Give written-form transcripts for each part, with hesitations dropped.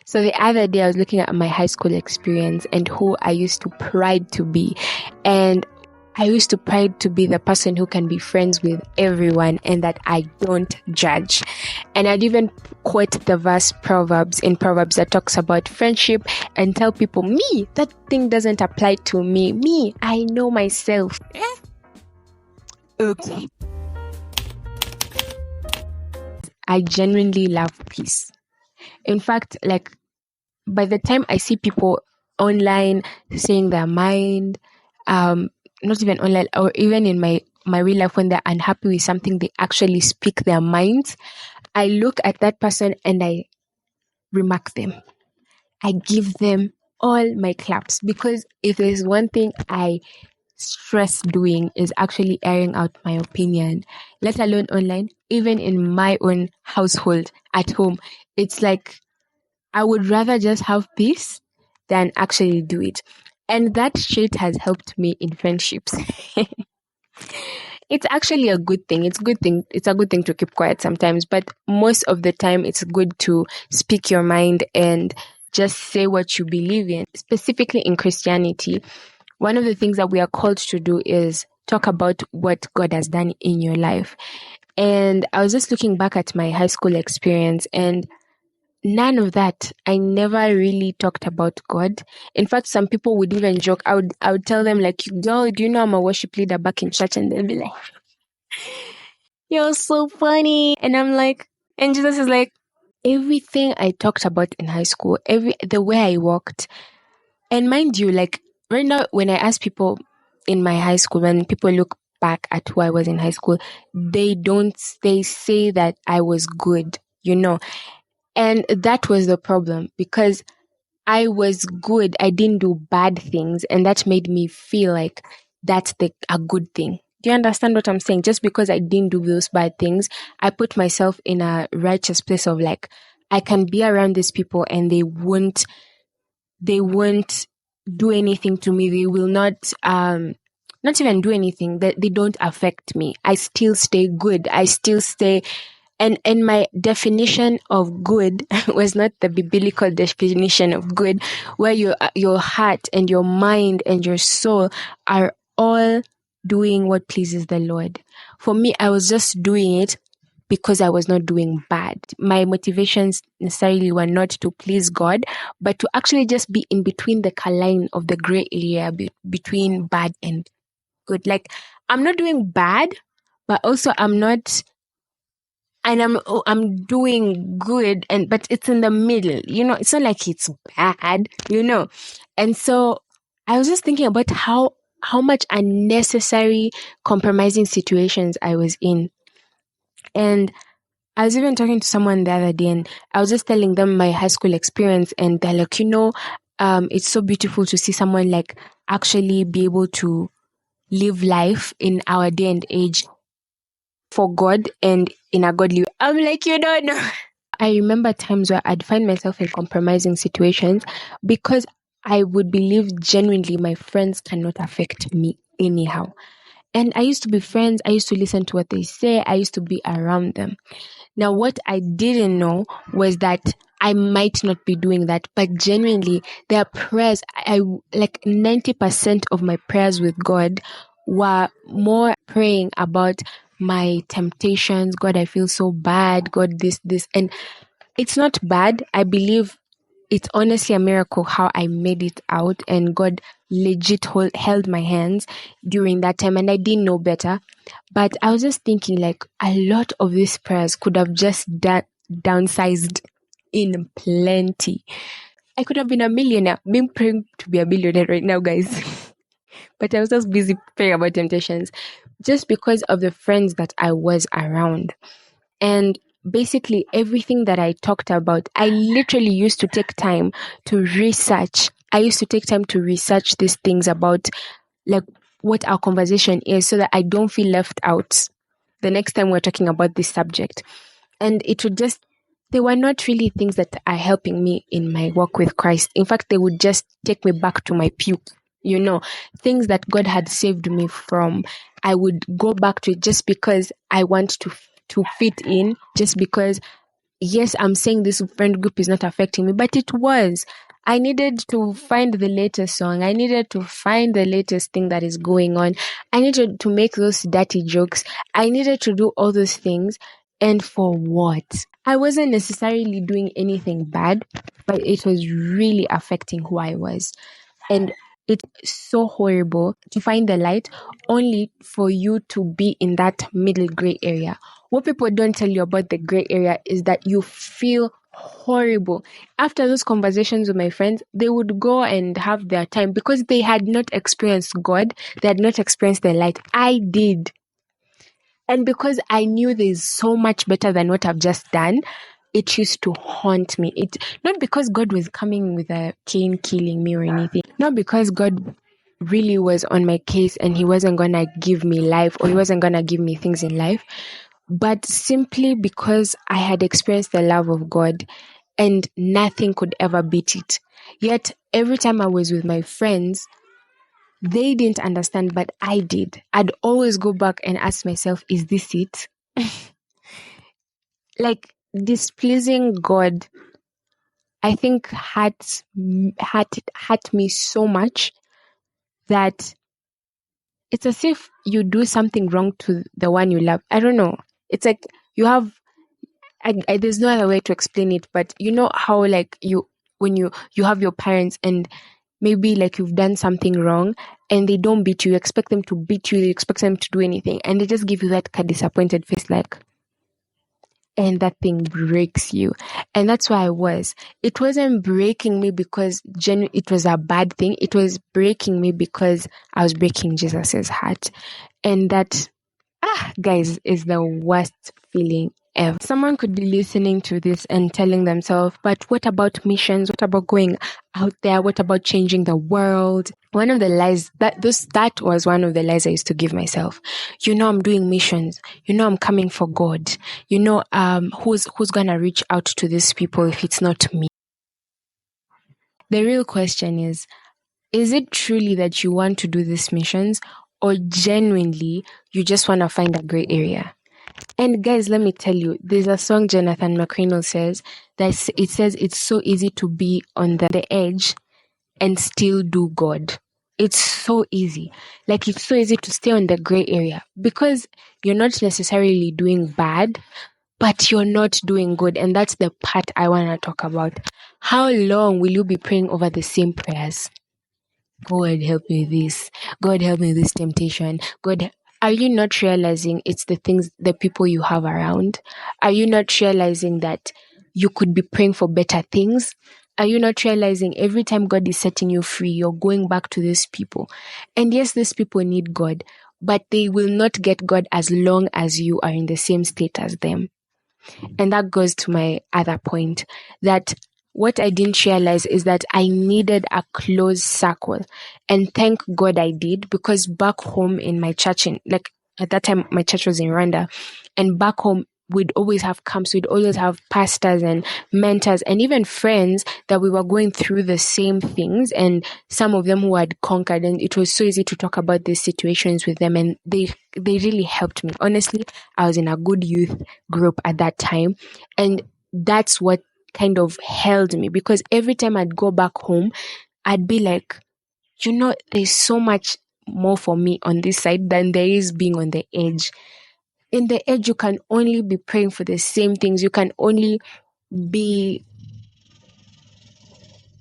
So the other day I was looking at my high school experience and who I used to pride to be. And I used to pride to be the person who can be friends with everyone and that I don't judge. And I'd even quote the verse in Proverbs that talks about friendship and tell people, me, that thing doesn't apply to me. Me, I know myself. Okay. I genuinely love peace. In fact, like, by the time I see people online saying their mind, not even online, or even in my real life, when they're unhappy with something, they actually speak their minds. I look at that person and I remark them. I give them all my claps, because if there's one thing I stress doing is actually airing out my opinion, let alone online, even in my own household at home. It's like I would rather just have peace than actually do it. And that shit has helped me in friendships. It's actually a good thing. It's a good thing to keep quiet sometimes, but most of the time it's good to speak your mind and just say what you believe in. Specifically in Christianity, one of the things that we are called to do is talk about what God has done in your life. And I was just looking back at my high school experience, and none of that. I never really talked about God. In fact, some people would even joke. I would tell them, like, girl, do you know I'm a worship leader back in church? And they'll be like, you're so funny. And I'm like, and Jesus is like, everything I talked about in high school, the way I walked. And mind you, like, right now, when I ask people in my high school, when people look back at who I was in high school, they say that I was good, you know. And that was the problem, because I was good. I didn't do bad things. And that made me feel like that's a good thing. Do you understand what I'm saying? Just because I didn't do those bad things, I put myself in a righteous place of like, I can be around these people and they won't do anything to me. They will not even do anything. That they don't affect me. I still stay good. I still stay. And my definition of good was not the biblical definition of good, where your heart and your mind and your soul are all doing what pleases the Lord. For me, I was just doing it because I was not doing bad. My motivations necessarily were not to please God, but to actually just be in between the line of the gray area between bad and good. Like, I'm not doing bad, but also I'm not. And I'm doing good, but it's in the middle, you know. It's not like it's bad, you know. And so I was just thinking about how much unnecessary compromising situations I was in. And I was even talking to someone the other day, and I was just telling them my high school experience, and they're like, it's so beautiful to see someone like actually be able to live life in our day and age for God and in a godly way. I'm like, you don't know. I remember times where I'd find myself in compromising situations because I would believe genuinely my friends cannot affect me anyhow. And I used to be friends. I used to listen to what they say. I used to be around them. Now, what I didn't know was that I might not be doing that, but genuinely, their prayers, like 90% of my prayers with God were more praying about my temptations. God, I feel so bad. God, this. And it's not bad. I believe it's honestly a miracle how I made it out, and God legit held my hands during that time, and I didn't know better. But I was just thinking, like, a lot of these prayers could have just downsized in plenty. I could have been a millionaire. Been praying to be a billionaire right now, guys. But I was just busy praying about temptations just because of the friends that I was around. And basically everything that I talked about, I literally used to take time to research. I used to take time to research these things about like what our conversation is, so that I don't feel left out the next time we're talking about this subject. And they were not really things that are helping me in my walk with Christ. In fact, they would just take me back to my puke. You know, things that God had saved me from, I would go back to it just because I want to fit in, just because yes, I'm saying this friend group is not affecting me, but it was. I needed to find the latest song. I needed to find the latest thing that is going on. I needed to make those dirty jokes. I needed to do all those things. And for what? I wasn't necessarily doing anything bad, but it was really affecting who I was. And it's so horrible to find the light only for you to be in that middle gray area. What people don't tell you about the gray area is that you feel horrible. After those conversations with my friends, they would go and have their time because they had not experienced God, they had not experienced the light. I did. And because I knew there's so much better than what I've just done, it used to haunt me. It not because God was coming with a cane killing me or anything. Not because God really was on my case and he wasn't gonna give me life or he wasn't gonna give me things in life, but simply because I had experienced the love of God and nothing could ever beat it. Yet every time I was with my friends, they didn't understand, but I did. I'd always go back and ask myself, is this it? Like, displeasing God, I think hurt me so much that it's as if you do something wrong to the one you love. I don't know. It's like you have, there's no other way to explain it, but you know how like when you have your parents and maybe like you've done something wrong and they don't beat you, you expect them to beat you, you expect them to do anything, and they just give you that disappointed face like, and that thing breaks you. And that's why it wasn't breaking me because it was a bad thing. It was breaking me because I was breaking Jesus's heart. And that, guys, is the worst feeling ever. Someone could be listening to this and telling themselves, but what about missions? What about going out there? What about changing the world? One of the lies that was one of the lies I used to give myself. I'm doing missions. I'm coming for God. Who's gonna reach out to these people if it's not me? The real question is it truly that you want to do these missions, or genuinely you just want to find a gray area? And guys, let me tell you, there's a song Jonathan McReynolds says that it says it's so easy to be on the edge and still do God. It's so easy. Like, it's so easy to stay on the gray area because you're not necessarily doing bad, but you're not doing good. And that's the part I want to talk about. How long will you be praying over the same prayers? God help me with this. God help me with this temptation. God, are you not realizing it's the people you have around? Are you not realizing that you could be praying for better things? Are you not realizing every time God is setting you free, you're going back to these people? And yes, these people need God, but they will not get God as long as you are in the same state as them. And that goes to my other point, that what I didn't realize is that I needed a close circle. And thank God I did, because back home in my church, at that time, my church was in Rwanda, and back home, we'd always have camps, we'd always have pastors and mentors and even friends that we were going through the same things, and some of them who had conquered, and it was so easy to talk about these situations with them, and they really helped me. Honestly, I was in a good youth group at that time, and that's what kind of held me, because every time I'd go back home, I'd be like, there's so much more for me on this side than there is being on the edge. In the edge, you can only be praying for the same things. You can only be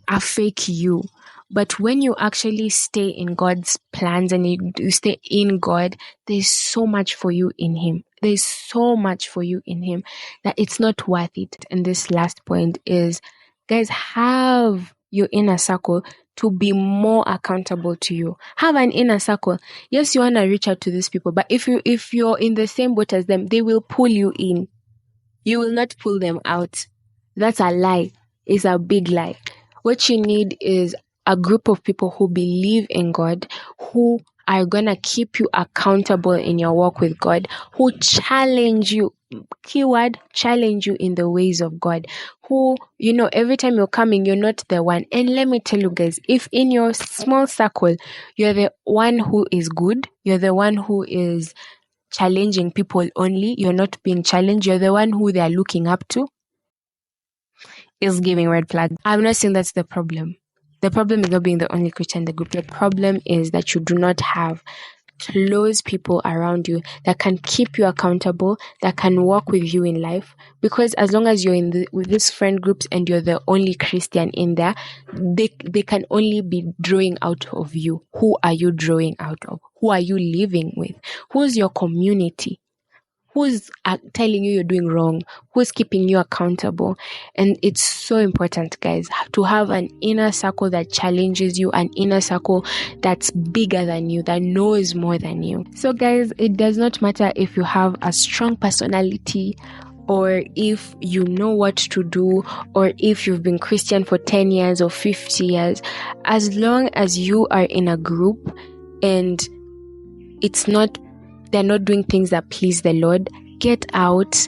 a fake you. But when you actually stay in God's plans and you stay in God, there's so much for you in Him. There's so much for you in Him that it's not worth it. And this last point is, guys, have your inner circle to be more accountable to you. Have an inner circle. Yes, you want to reach out to these people, but if you're in the same boat as them, they will pull you in. You will not pull them out. That's a lie. It's a big lie. What you need is a group of people who believe in God, who are gonna keep you accountable in your walk with God, who challenge you, keyword, challenge you in the ways of God, who, every time you're coming, you're not the one. And let me tell you guys, if in your small circle, you're the one who is good, you're the one who is challenging people only, you're not being challenged, you're the one who they are looking up to, is giving red flag. I'm not saying that's the problem. The problem is not being the only Christian in the group. The problem is that you do not have close people around you that can keep you accountable, that can walk with you in life. Because as long as you're with these friend groups and you're the only Christian in there, they can only be drawing out of you. Who are you drawing out of? Who are you living with? Who's your community? Who's telling you you're doing wrong? Who's keeping you accountable? And it's so important, guys, to have an inner circle that challenges you, an inner circle that's bigger than you, that knows more than you. So, guys, it does not matter if you have a strong personality, or if you know what to do, or if you've been Christian for 10 years or 50 years. As long as you are in a group and they're not doing things that please the Lord, get out,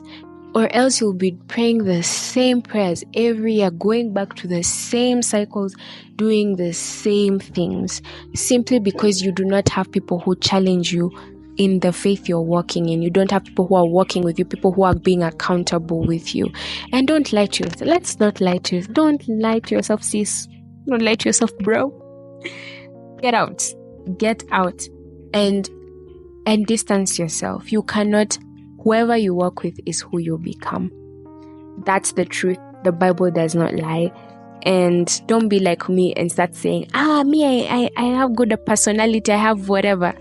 or else you'll be praying the same prayers every year, going back to the same cycles, doing the same things, simply because you do not have people who challenge you in the faith you're walking in. You don't have people who are walking with you, people who are being accountable with you. And don't lie to yourself. Let's not lie to yourself. Don't lie to yourself, sis. Don't lie to yourself, bro. Get out. And distance yourself. Whoever you work with is who you become. That's the truth. The Bible does not lie. And don't be like me and start saying, I have good personality, I have whatever.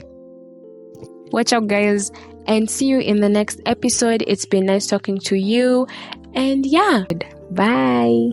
Watch out, guys, and see you in the next episode. It's been nice talking to you. And yeah, bye.